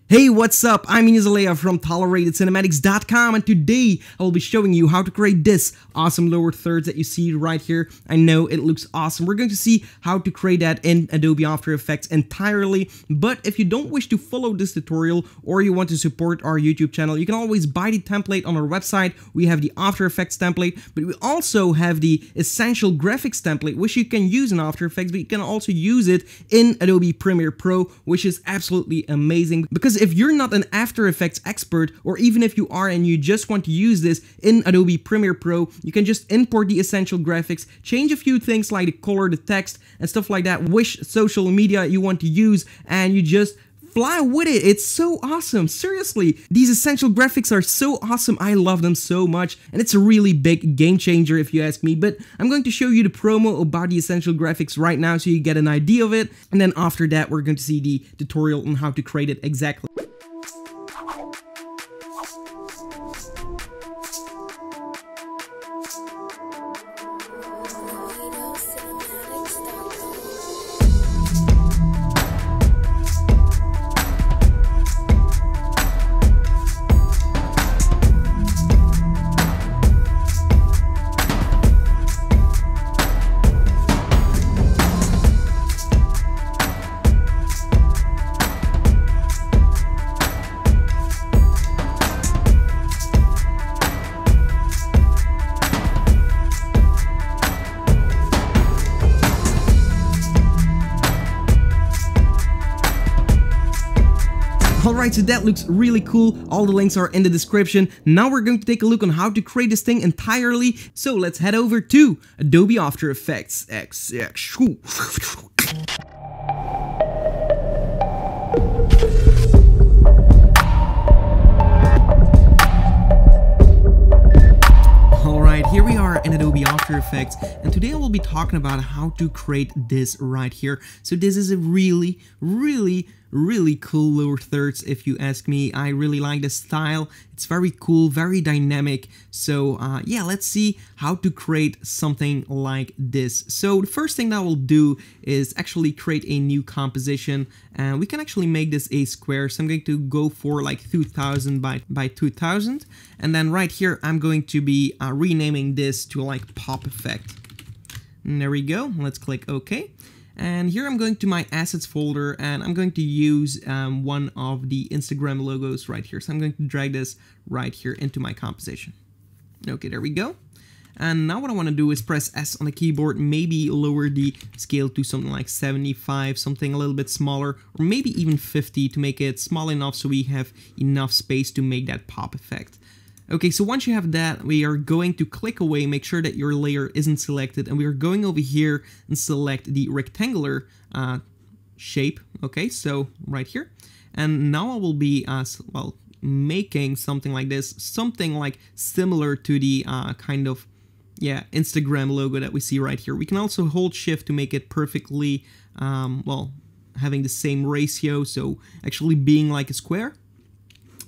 Hey, what's up? I'm Inizalea from ToleratedCinematics.com, and today I will be showing you how to create this awesome lower thirds that you see right here. I know it looks awesome. We're going to see how to create that in Adobe After Effects entirely, but if you don't wish to follow this tutorial or you want to support our YouTube channel, you can always buy the template on our website. We have the After Effects template, but we also have the Essential Graphics template, which you can use in After Effects, but you can also use it in Adobe Premiere Pro, which is absolutely amazing. Because if you're not an After Effects expert, or even if you are and you just want to use this in Adobe Premiere Pro, you can just import the Essential Graphics, change a few things like the color, the text, and stuff like that, which social media you want to use, and you just fly with it. It's so awesome. Seriously, these Essential Graphics are so awesome. I love them so much, and it's a really big game changer if you ask me. But I'm going to show you the promo about the Essential Graphics right now so you get an idea of it, and then after that we're going to see the tutorial on how to create it exactly. Alright, so that looks really cool. All the links are in the description. Now we're going to take a look on how to create this thing entirely. So let's head over to Adobe After Effects. Alright, here we are in Adobe After Effects, and today I will be talking about how to create this right here. So this is a really cool lower thirds if you ask me. I really like the style. It's very cool, very dynamic. So yeah, let's see how to create something like this. So the first thing that we'll do is actually create a new composition, and we can actually make this a square. So I'm going to go for like 2000 by 2000, and then right here I'm going to be renaming this to like pop effect. And there we go. Let's click OK. And here I'm going to my assets folder, and I'm going to use one of the Instagram logos right here. So I'm going to drag this right here into my composition. Okay, there we go. And now what I want to do is press S on the keyboard, maybe lower the scale to something like 75, something a little bit smaller, or maybe even 50 to make it small enough so we have enough space to make that pop effect. Okay, so once you have that, we are going to click away, make sure that your layer isn't selected, and we are going over here and select the rectangular shape. Okay, so right here. And now I will be, making something like this, something like similar to the kind of, Instagram logo that we see right here. We can also hold Shift to make it perfectly, having the same ratio, so actually being like a square.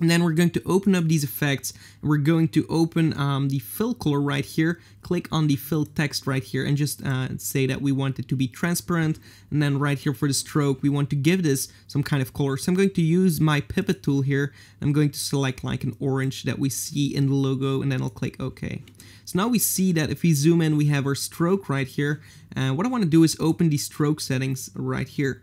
And then we're going to open up these effects, and we're going to open the fill color right here, click on the fill text right here, and just say that we want it to be transparent. And then right here for the stroke, we want to give this some kind of color. So I'm going to use my pivot tool here. I'm going to select like an orange that we see in the logo, and then I'll click OK. So now we see that if we zoom in, we have our stroke right here. And what I want to do is open the stroke settings right here.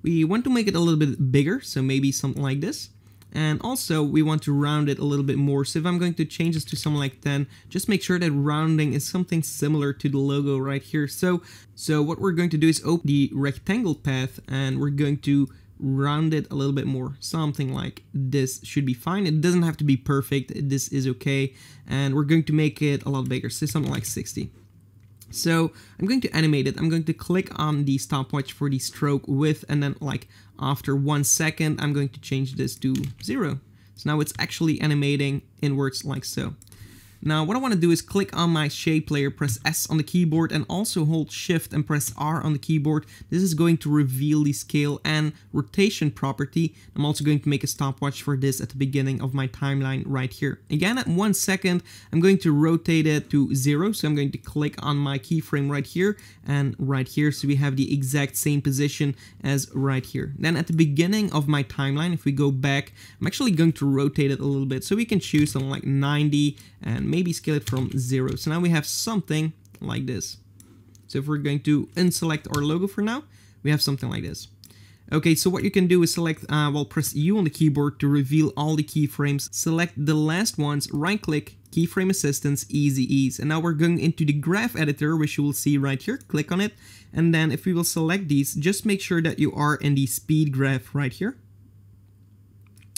We want to make it a little bit bigger, so maybe something like this. And also we want to round it a little bit more. So if I'm going to change this to something like 10, just make sure that rounding is something similar to the logo right here. So what we're going to do is open the rectangle path, and we're going to round it a little bit more. Something like this should be fine. It doesn't have to be perfect. This is okay. And we're going to make it a lot bigger. So something like 60. So I'm going to animate it. I'm going to click on the stopwatch for the stroke width, and then like after 1 second, I'm going to change this to 0. So now it's actually animating inwards like so. Now what I want to do is click on my shape layer, press S on the keyboard, and also hold Shift and press R on the keyboard. This is going to reveal the scale and rotation property. I'm also going to make a stopwatch for this at the beginning of my timeline right here. Again, at 1 second, I'm going to rotate it to 0. So I'm going to click on my keyframe right here and right here. So we have the exact same position as right here. Then at the beginning of my timeline, if we go back, I'm actually going to rotate it a little bit. So we can choose something like 90 and maybe scale it from 0. So now we have something like this. So if we're going to unselect our logo for now, we have something like this. Okay, so what you can do is select, press U on the keyboard to reveal all the keyframes. Select the last ones, right click, keyframe assistance, easy ease. And now we're going into the graph editor, which you will see right here. Click on it. And then if we will select these, just make sure that you are in the speed graph right here.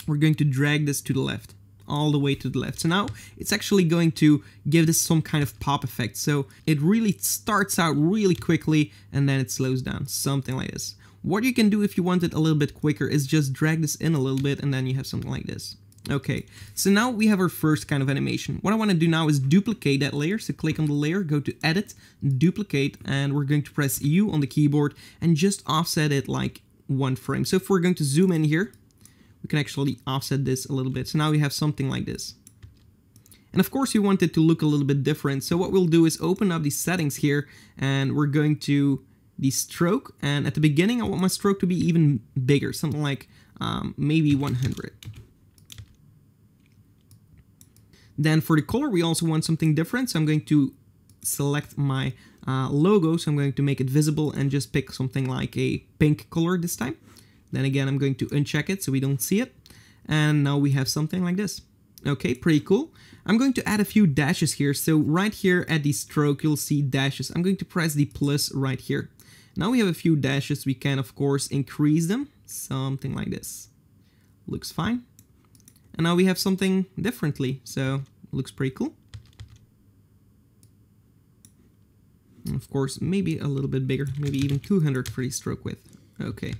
We're going to drag this to the left, all the way to the left. So now it's actually going to give this some kind of pop effect. So it really starts out really quickly and then it slows down, something like this. What you can do if you want it a little bit quicker is just drag this in a little bit and then you have something like this. Okay, so now we have our first kind of animation. What I want to do now is duplicate that layer. So click on the layer, go to Edit, Duplicate, and we're going to press U on the keyboard and just offset it like 1 frame. So if we're going to zoom in here, we can actually offset this a little bit. So now we have something like this. And of course you want it to look a little bit different. So what we'll do is open up these settings here and we're going to the stroke. And at the beginning, I want my stroke to be even bigger, something like maybe 100. Then for the color, we also want something different. So I'm going to select my logo. So I'm going to make it visible and just pick something like a pink color this time. Then again, I'm going to uncheck it so we don't see it. And now we have something like this. Okay, pretty cool. I'm going to add a few dashes here. So right here at the stroke, you'll see dashes. I'm going to press the plus right here. Now we have a few dashes. We can, of course, increase them. Something like this. Looks fine. And now we have something differently. So looks pretty cool. And of course, maybe a little bit bigger. Maybe even 200 for the stroke width. Okay.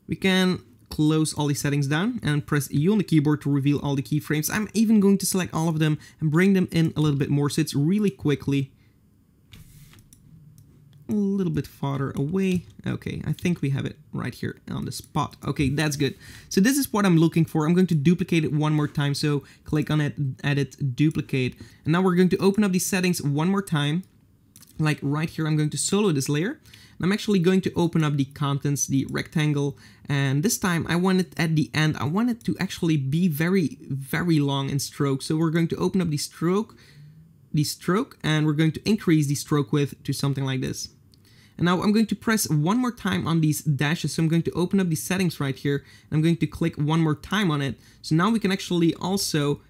We can close all these settings down and press U on the keyboard to reveal all the keyframes. I'm even going to select all of them and bring them in a little bit more so it's really quickly. A little bit farther away. Okay, I think we have it right here on the spot. Okay, that's good. So this is what I'm looking for. I'm going to duplicate it one more time. So click on it, Edit, Duplicate. And now we're going to open up these settings one more time. Like right here, I'm going to solo this layer. I'm actually going to open up the contents, the rectangle, and this time I want it at the end. I want it to actually be very, very long in stroke. So we're going to open up the stroke, and we're going to increase the stroke width to something like this. And now I'm going to press one more time on these dashes. So I'm going to open up the settings right here, and I'm going to click one more time on it. So now we can actually also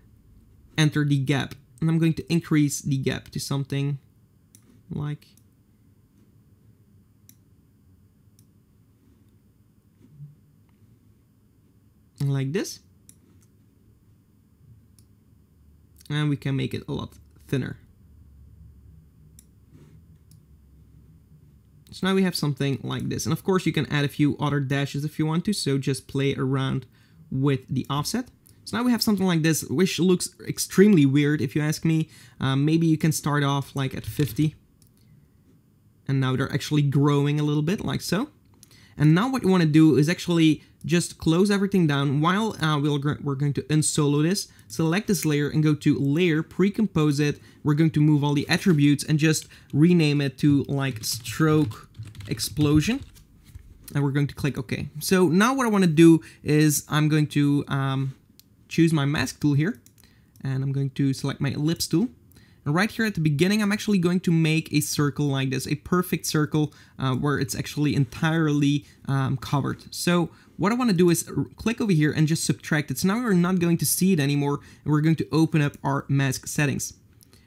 enter the gap, and I'm going to increase the gap to something like this, and we can make it a lot thinner. So now we have something like this, and of course you can add a few other dashes if you want to, so just play around with the offset. So now we have something like this, which looks extremely weird if you ask me. Maybe you can start off like at 50, and now they're actually growing a little bit like so. And now what you want to do is actually just close everything down while we're going to unsolo this. Select this layer and go to Layer, Pre-compose it. We're going to move all the attributes and just rename it to like Stroke Explosion. And we're going to click OK. So now what I want to do is I'm going to choose my mask tool here. And I'm going to select my ellipse tool. And right here at the beginning, I'm actually going to make a circle like this, a perfect circle where it's actually entirely covered. So what I want to do is click over here and just subtract it. So now we're not going to see it anymore, and we're going to open up our mask settings.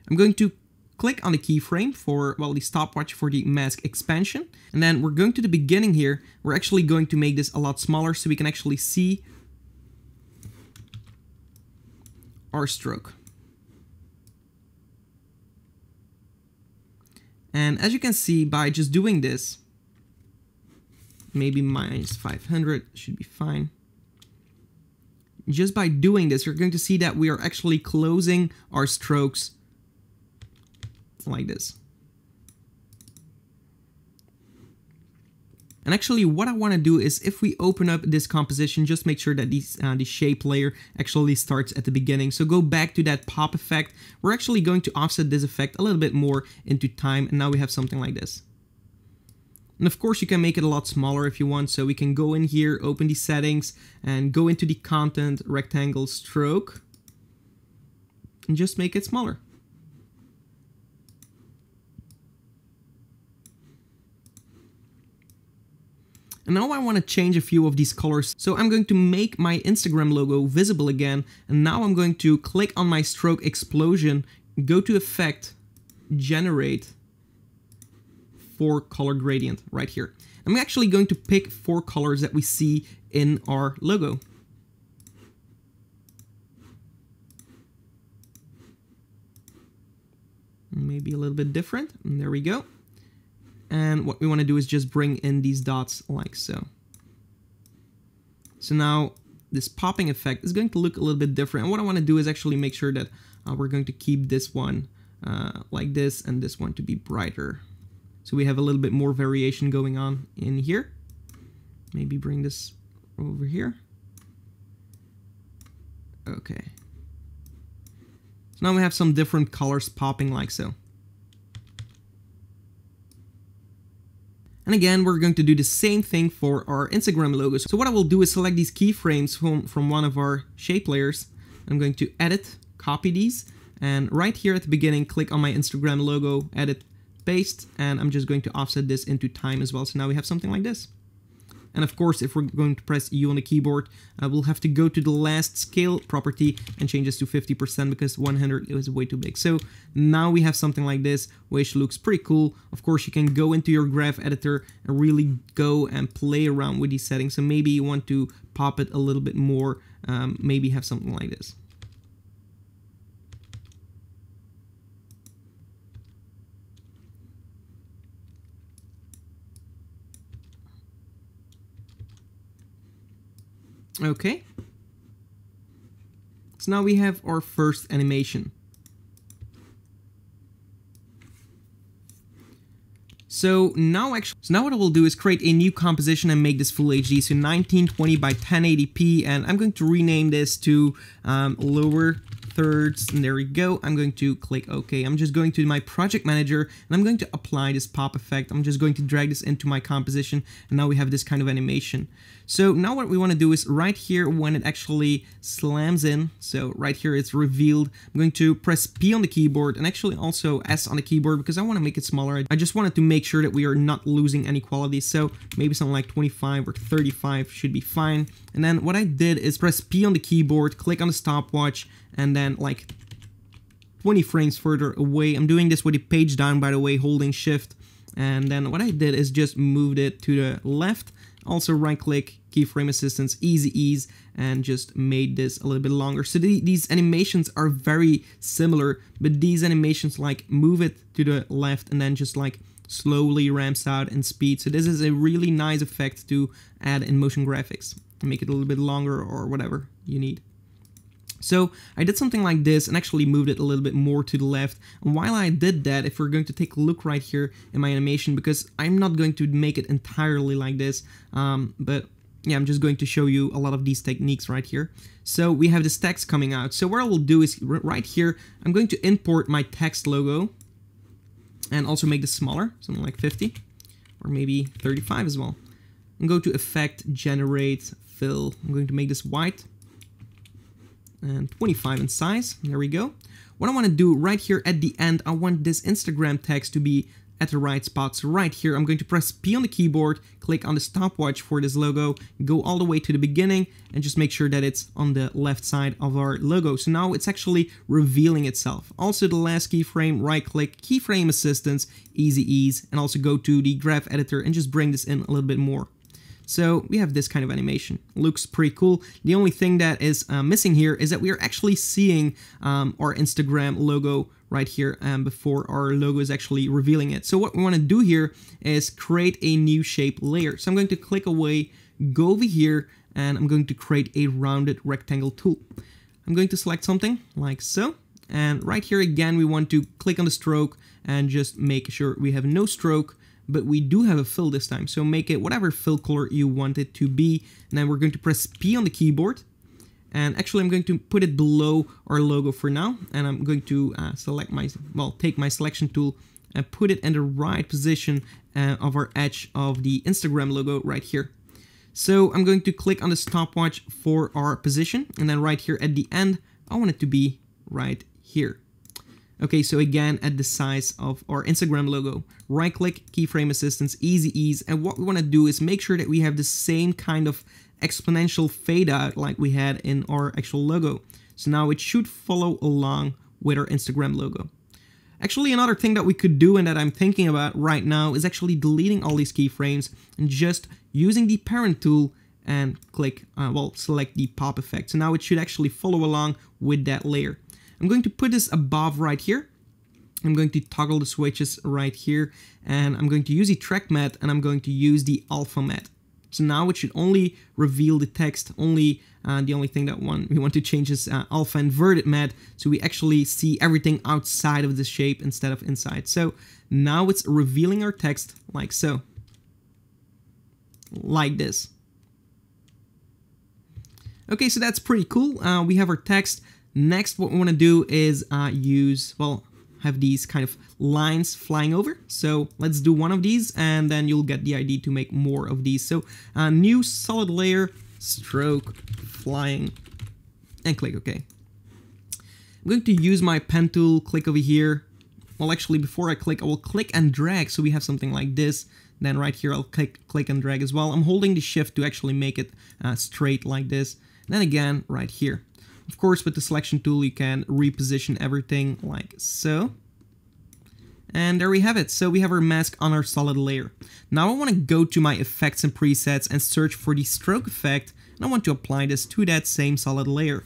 I'm going to click on the keyframe for, well, the stopwatch for the mask expansion. And then we're going to the beginning here. We're actually going to make this a lot smaller so we can actually see our stroke. And as you can see, by just doing this, maybe minus 500 should be fine. just by doing this, you're going to see that we are actually closing our strokes like this. And actually what I want to do is, if we open up this composition, just make sure that the shape layer actually starts at the beginning. So go back to that pop effect. We're actually going to offset this effect a little bit more into time, and now we have something like this. And of course you can make it a lot smaller if you want, so we can go in here, open the settings, and go into the content rectangle stroke, and just make it smaller. And now I want to change a few of these colors. So I'm going to make my Instagram logo visible again. And now I'm going to click on my stroke explosion, go to Effect, Generate 4 color gradient right here. I'm actually going to pick 4 colors that we see in our logo. Maybe a little bit different. And there we go. And what we want to do is just bring in these dots like so. So now this popping effect is going to look a little bit different. And what I want to do is actually make sure that we're going to keep this one like this, and this one to be brighter. So we have a little bit more variation going on in here. Maybe bring this over here. Okay. So now we have some different colors popping like so. And again, we're going to do the same thing for our Instagram logos. So what I will do is select these keyframes from one of our shape layers. I'm going to edit, copy these, and right here at the beginning, click on my Instagram logo, edit, paste, and I'm just going to offset this into time as well. So now we have something like this. And of course, if we're going to press U on the keyboard, we'll have to go to the last scale property and change this to 50% because 100 is way too big. So now we have something like this, which looks pretty cool. Of course, you can go into your graph editor and really go and play around with these settings. So maybe you want to pop it a little bit more, maybe have something like this. Okay, so now we have our first animation. So now what I will do is create a new composition and make this full HD, so 1920 by 1080p, and I'm going to rename this to lower thirds, and there we go. I'm going to click OK. I'm just going to my project manager, and I'm going to apply this pop effect. I'm just going to drag this into my composition, and now we have this kind of animation. So now what we want to do is right here when it actually slams in, so right here it's revealed, I'm going to press P on the keyboard and actually also S on the keyboard because I want to make it smaller. I just wanted to make sure that we are not losing any quality, so maybe something like 25 or 35 should be fine. And then what I did is press P on the keyboard, click on the stopwatch, and then like 20 frames further away. I'm doing this with the page down, by the way, holding shift. And then what I did is just moved it to the left. Also right click, keyframe assistance, easy ease, and just made this a little bit longer. So these animations are very similar, but these animations like move it to the left and then just like slowly ramps out in speed. So this is a really nice effect to add in motion graphics. Make it a little bit longer or whatever you need. So I did something like this and actually moved it a little bit more to the left. And while I did that, if we're going to take a look right here in my animation, because I'm not going to make it entirely like this, but yeah, I'm just going to show you a lot of these techniques right here. So we have this text coming out. So what I will do is right here, I'm going to import my text logo and also make this smaller, something like 50 or maybe 35 as well. And go to Effect, Generate, Fill. I'm going to make this white and 25 in size. There we go. What I want to do right here at the end, I want this Instagram text to be at the right spot. So right here, I'm going to press P on the keyboard, click on the stopwatch for this logo, go all the way to the beginning, and just make sure that it's on the left side of our logo. So now it's actually revealing itself. Also the last keyframe, right click, keyframe assistance, easy ease, and also go to the graph editor and just bring this in a little bit more. So we have this kind of animation. Looks pretty cool. The only thing that is missing here is that we are actually seeing our Instagram logo right here before our logo is actually revealing it. So what we want to do here is create a new shape layer. So I'm going to click away, go over here, and I'm going to create a rounded rectangle tool. I'm going to select something like so, and right here again we want to click on the stroke and just make sure we have no stroke, but we do have a fill this time, so make it whatever fill color you want it to be. And then we're going to press P on the keyboard, and actually I'm going to put it below our logo for now, and I'm going to take my selection tool and put it in the right position of our edge of the Instagram logo right here. So I'm going to click on the stopwatch for our position, and then right here at the end I want it to be right here. Okay, so again at the size of our Instagram logo, right click, keyframe assistance, easy ease, and what we want to do is make sure that we have the same kind of exponential fade out like we had in our actual logo. So now it should follow along with our Instagram logo. Actually, another thing that we could do and that I'm thinking about right now is actually deleting all these keyframes and just using the parent tool and click, select the pop effect. So now it should actually follow along with that layer. I'm going to put this above right here. I'm going to toggle the switches right here, and I'm going to use the track matte, and I'm going to use the alpha matte. So now it should only reveal the text, the only thing that we want to change is alpha inverted matte, so we actually see everything outside of the shape instead of inside. So now it's revealing our text like so, like this. Okay, so that's pretty cool. We have our text. Next, what we want to do is have these kind of lines flying over. So let's do one of these, and then you'll get the idea to make more of these. So new solid layer, stroke, flying, and click OK. I'm going to use my pen tool, click over here. Well, actually, before I click, I will click and drag, so we have something like this. Then right here, I'll click and drag as well. I'm holding the shift to actually make it straight like this. And then again, right here. Of course, with the selection tool, you can reposition everything like so. And there we have it. So we have our mask on our solid layer. Now I want to go to my effects and presets and search for the stroke effect. And I want to apply this to that same solid layer.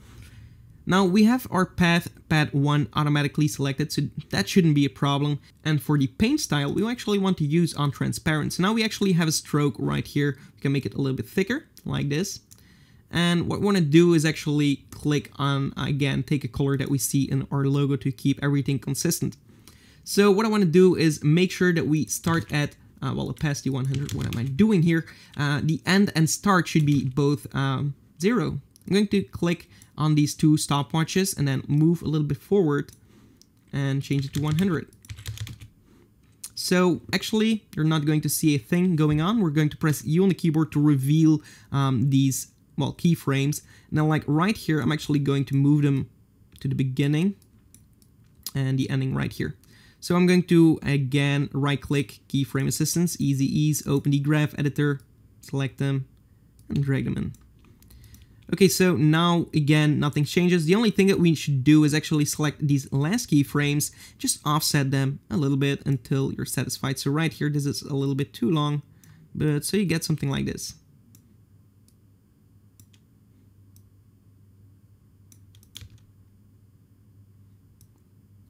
Now we have our path 1 automatically selected, so that shouldn't be a problem. And for the paint style, we actually want to use on transparent. So now we actually have a stroke right here. We can make it a little bit thicker like this. And what we want to do is actually click on, again, take a color that we see in our logo to keep everything consistent. So what I want to do is make sure that we start at, opacity 100. What am I doing here? The end and start should be both 0. I'm going to click on these two stopwatches and then move a little bit forward and change it to 100. So actually, you're not going to see a thing going on. We're going to press U on the keyboard to reveal these keyframes. Now, like right here, I'm actually going to move them to the beginning and the ending right here. So I'm going to, again, right-click, keyframe assistance, easy ease, open the graph editor, select them, and drag them in. Okay, so now, again, nothing changes. The only thing that we should do is actually select these last keyframes, just offset them a little bit until you're satisfied. So right here, this is a little bit too long, but so you get something like this.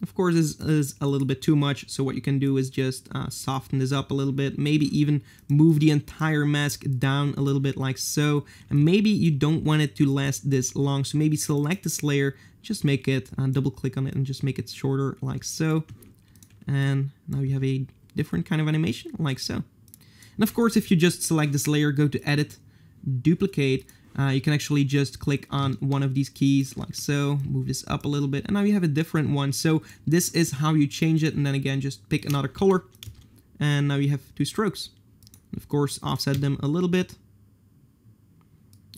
Of course, this is a little bit too much, so what you can do is just soften this up a little bit, maybe even move the entire mask down a little bit like so, and maybe you don't want it to last this long, so maybe select this layer, just make it, double click on it and just make it shorter like so, and now you have a different kind of animation like so. And of course, if you just select this layer, go to edit, duplicate, you can actually just click on one of these keys like so, move this up a little bit, and now you have a different one. So this is how you change it, and then again, just pick another color, and now you have two strokes. Of course, offset them a little bit.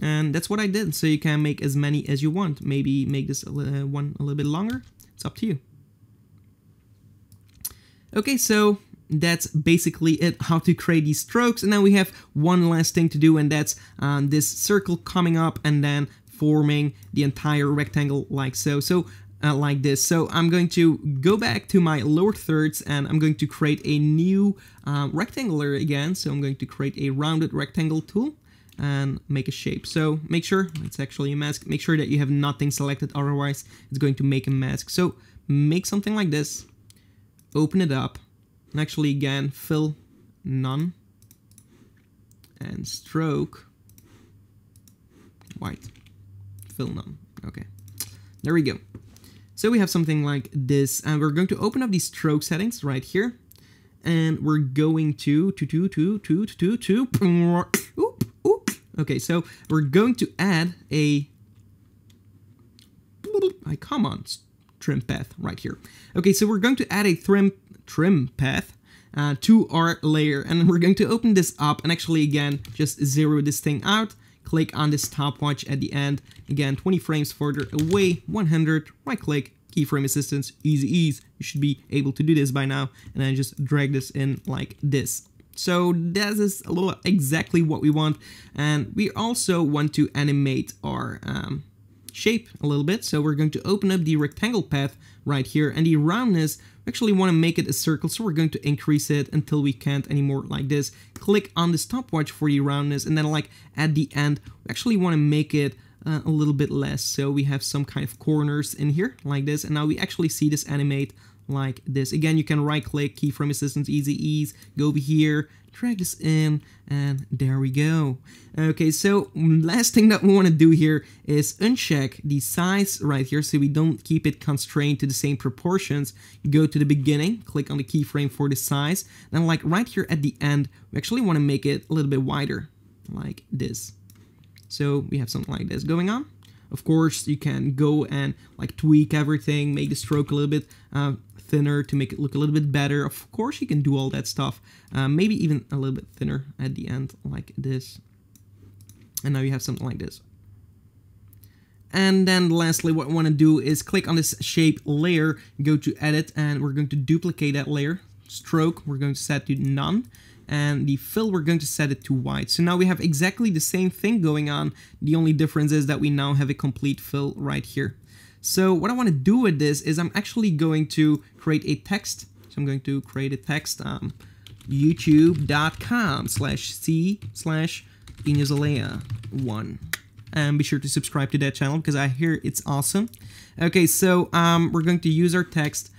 And that's what I did, so you can make as many as you want. Maybe make this one a little bit longer. It's up to you. Okay, so that's basically it, how to create these strokes. And then we have one last thing to do, and that's this circle coming up and then forming the entire rectangle like so. Like this. So I'm going to go back to my lower thirds and I'm going to create a new rectangular again. So I'm going to create a rounded rectangle tool and make a shape. So make sure it's actually a mask. Make sure that you have nothing selected, otherwise it's going to make a mask. So make something like this, open it up, and actually again fill none and stroke white. Fill none. Okay. There we go. So we have something like this, and we're going to open up these stroke settings right here, and we're going to okay, so we're going to add a come on, trim path right here. Okay, so we're going to add a trim path to our layer, and we're going to open this up and actually again just zero this thing out. Click on this stopwatch at the end, again 20 frames further away, 100, right click, keyframe assistance, easy ease. You should be able to do this by now, and then just drag this in like this. So that is a little exactly what we want, and we also want to animate our shape a little bit. So we're going to open up the rectangle path right here, and the roundness, we actually want to make it a circle, so we're going to increase it until we can't anymore like this. Click on the stopwatch for the roundness, and then like at the end we actually want to make it a little bit less, so we have some kind of corners in here like this, and now we actually see this animate like this. Again, you can right click, keyframe assistance, easy ease, go over here, drag this in, and there we go. Okay, so last thing that we want to do here is uncheck the size right here so we don't keep it constrained to the same proportions. You go to the beginning, click on the keyframe for the size, then like right here at the end we actually want to make it a little bit wider like this. So we have something like this going on. Of course, you can go and like tweak everything, make the stroke a little bit thinner to make it look a little bit better. Of course, you can do all that stuff. Maybe even a little bit thinner at the end like this. And now you have something like this. And then lastly, what I want to do is click on this shape layer, go to edit, and we're going to duplicate that layer. Stroke, we're going to set to none. And the fill, we're going to set it to white. So now we have exactly the same thing going on. The only difference is that we now have a complete fill right here. So what I want to do with this is I'm actually going to create a text. So I'm going to create a text, youtube.com/c/inezalea1. And be sure to subscribe to that channel because I hear it's awesome. Okay, so we're going to use our text,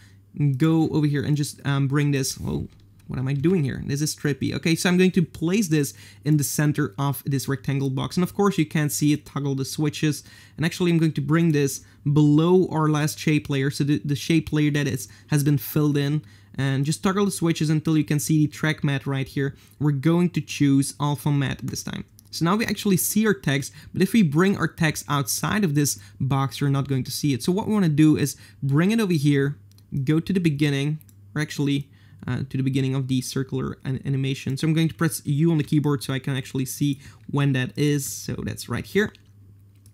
go over here and just bring this, whoa. What am I doing here? This is trippy. Okay, so I'm going to place this in the center of this rectangle box. And of course, you can't see it, toggle the switches. And actually, I'm going to bring this below our last shape layer. So the shape layer that has been filled in. And just toggle the switches until you can see the track matte right here. We're going to choose alpha matte this time. So now we actually see our text, but if we bring our text outside of this box, you're not going to see it. So what we want to do is bring it over here, go to the beginning, or actually to the beginning of the circular animation. So I'm going to press U on the keyboard so I can actually see when that is. So that's right here.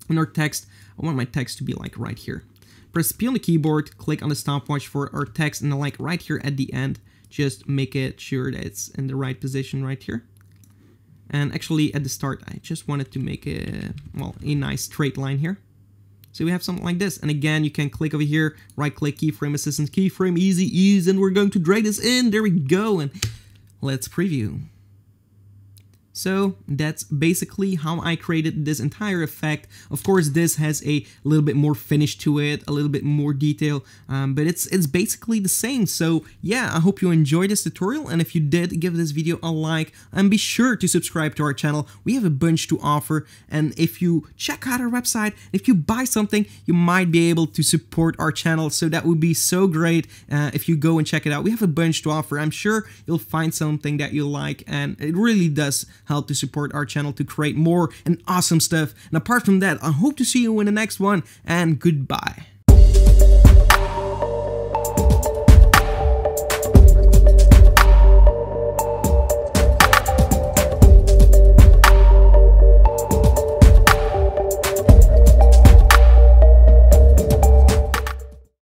And our text, I want my text to be like right here. Press P on the keyboard, click on the stopwatch for our text, and then like right here at the end, just make it sure that it's in the right position right here. And actually at the start, I just wanted to make a nice straight line here. So we have something like this, and again you can click over here, right click, keyframe assistance, keyframe, easy ease, and we're going to drag this in. There we go, and let's preview. So that's basically how I created this entire effect. Of course, this has a little bit more finish to it, a little bit more detail, but it's basically the same. So yeah, I hope you enjoyed this tutorial, and if you did, give this video a like, and be sure to subscribe to our channel. We have a bunch to offer, and if you check out our website, if you buy something, you might be able to support our channel, so that would be so great if you go and check it out. We have a bunch to offer. I'm sure you'll find something that you like, and it really does help to support our channel to create more and awesome stuff. And apart from that, I hope to see you in the next one, and goodbye.